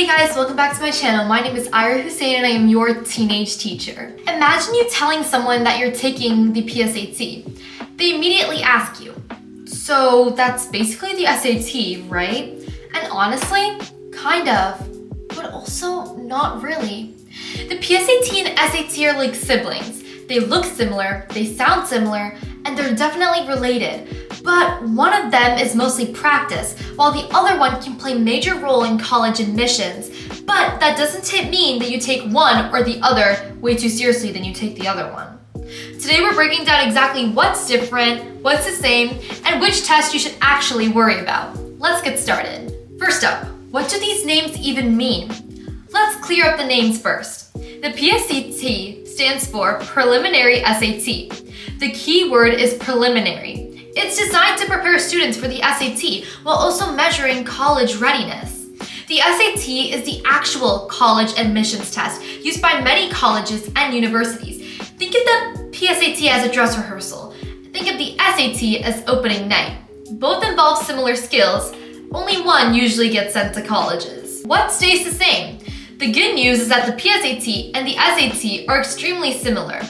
Hey guys, welcome back to my channel. My name is Ira Hussein and I am your teenage teacher. Imagine you telling someone that you're taking the PSAT. They immediately ask you, so that's basically the SAT, right? And honestly, kind of, but also not really. The PSAT and SAT are like siblings. They look similar, they sound similar, and they're definitely related. But one of them is mostly practice, while the other one can play a major role in college admissions. But that doesn't mean that you take one or the other way too seriously than you take the other one. Today we're breaking down exactly what's different, what's the same, and which test you should actually worry about. Let's get started. First up, what do these names even mean? Let's clear up the names first. The PSAT stands for Preliminary SAT. The key word is preliminary. It's designed to prepare students for the SAT while also measuring college readiness. The SAT is the actual college admissions test used by many colleges and universities. Think of the PSAT as a dress rehearsal. Think of the SAT as opening night. Both involve similar skills, only one usually gets sent to colleges. What stays the same? The good news is that the PSAT and the SAT are extremely similar.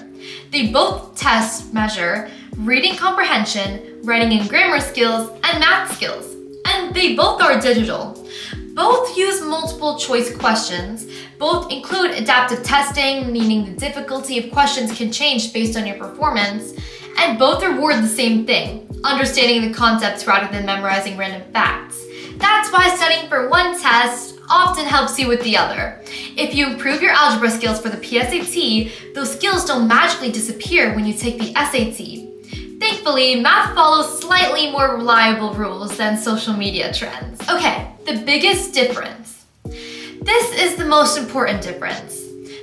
They both measure reading comprehension, writing and grammar skills, and math skills. And they both are digital. Both use multiple choice questions. Both include adaptive testing, meaning the difficulty of questions can change based on your performance. And both reward the same thing, understanding the concepts rather than memorizing random facts. That's why studying for one test often helps you with the other. If you improve your algebra skills for the PSAT, those skills don't magically disappear when you take the SAT. Thankfully, math follows slightly more reliable rules than social media trends. Okay, the biggest difference. This is the most important difference.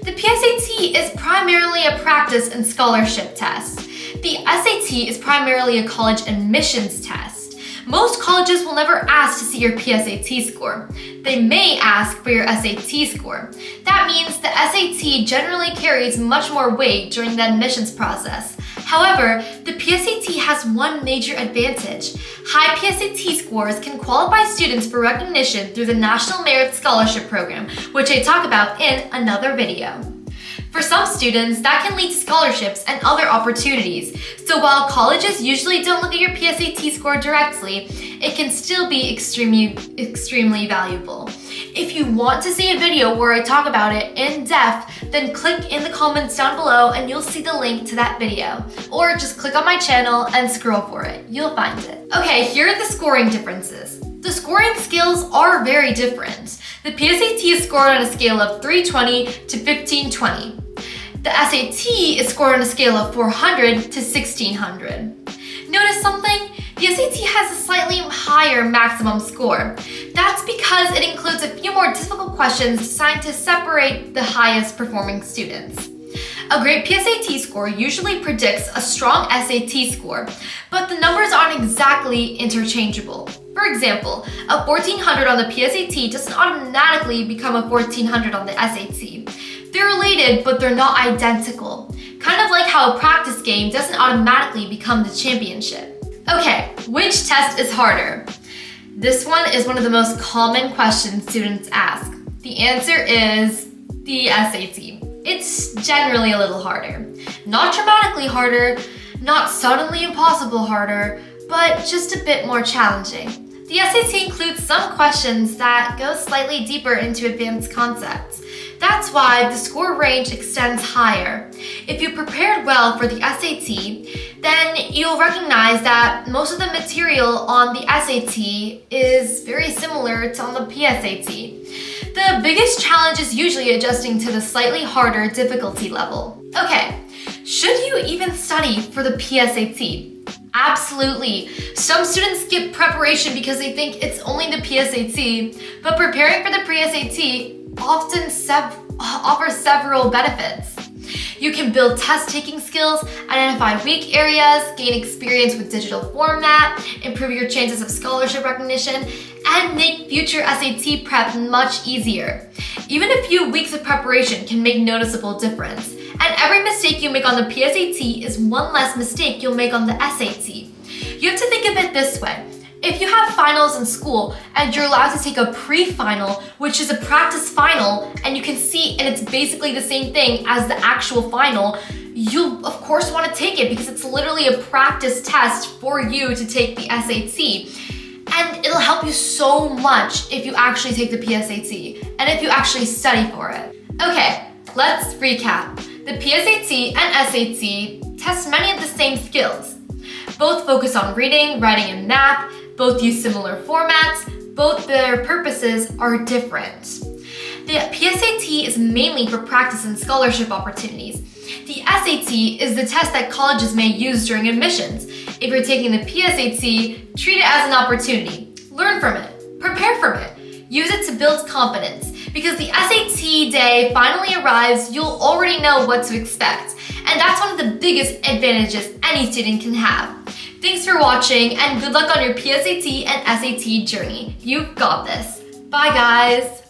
The PSAT is primarily a practice and scholarship test. The SAT is primarily a college admissions test. Most colleges will never ask to see your PSAT score. They may ask for your SAT score. That means the SAT generally carries much more weight during the admissions process. However, the PSAT has one major advantage. High PSAT scores can qualify students for recognition through the National Merit Scholarship Program, which I talk about in another video. For some students, that can lead to scholarships and other opportunities. So while colleges usually don't look at your PSAT score directly, it can still be extremely valuable. If you want to see a video where I talk about it in depth, then click in the comments down below and you'll see the link to that video. Or just click on my channel and scroll for it. You'll find it. Okay, here are the scoring differences. The scoring scales are very different. The PSAT is scored on a scale of 320 to 1520. The SAT is scored on a scale of 400 to 1600. Notice something? The SAT has a slightly higher maximum score. That's because it includes a few more difficult questions designed to separate the highest performing students. A great PSAT score usually predicts a strong SAT score, but the numbers aren't exactly interchangeable. For example, a 1400 on the PSAT doesn't automatically become a 1400 on the SAT. They're related, but they're not identical. Kind of like how a practice game doesn't automatically become the championship. Okay, which test is harder? This one is one of the most common questions students ask. The answer is the SAT. It's generally a little harder. Not dramatically harder, not suddenly impossible harder, but just a bit more challenging. The SAT includes some questions that go slightly deeper into advanced concepts. That's why the score range extends higher. If you prepared well for the SAT, then you'll recognize that most of the material on the SAT is very similar to on the PSAT. The biggest challenge is usually adjusting to the slightly harder difficulty level. Okay, should you even study for the PSAT? Absolutely. Some students skip preparation because they think it's only the PSAT, but preparing for the PSAT often offers several benefits. You can build test-taking skills, identify weak areas, gain experience with digital format, improve your chances of scholarship recognition, and make future SAT prep much easier. Even a few weeks of preparation can make noticeable difference. And every mistake you make on the PSAT is one less mistake you'll make on the SAT. You have to think of it this way. If you have finals in school and you're allowed to take a pre-final, which is a practice final, and you can see and it's basically the same thing as the actual final, you'll of course want to take it because it's literally a practice test for you to take the SAT. And it'll help you so much if you actually take the PSAT and if you actually study for it. Okay, let's recap. The PSAT and SAT test many of the same skills. Both focus on reading, writing, and math. Both use similar formats. Both their purposes are different. The PSAT is mainly for practice and scholarship opportunities. The SAT is the test that colleges may use during admissions. If you're taking the PSAT, treat it as an opportunity. Learn from it. Prepare from it. Use it to build confidence. Because the SAT day finally arrives, you'll already know what to expect. And that's one of the biggest advantages any student can have. Thanks for watching and good luck on your PSAT and SAT journey. You've got this. Bye guys.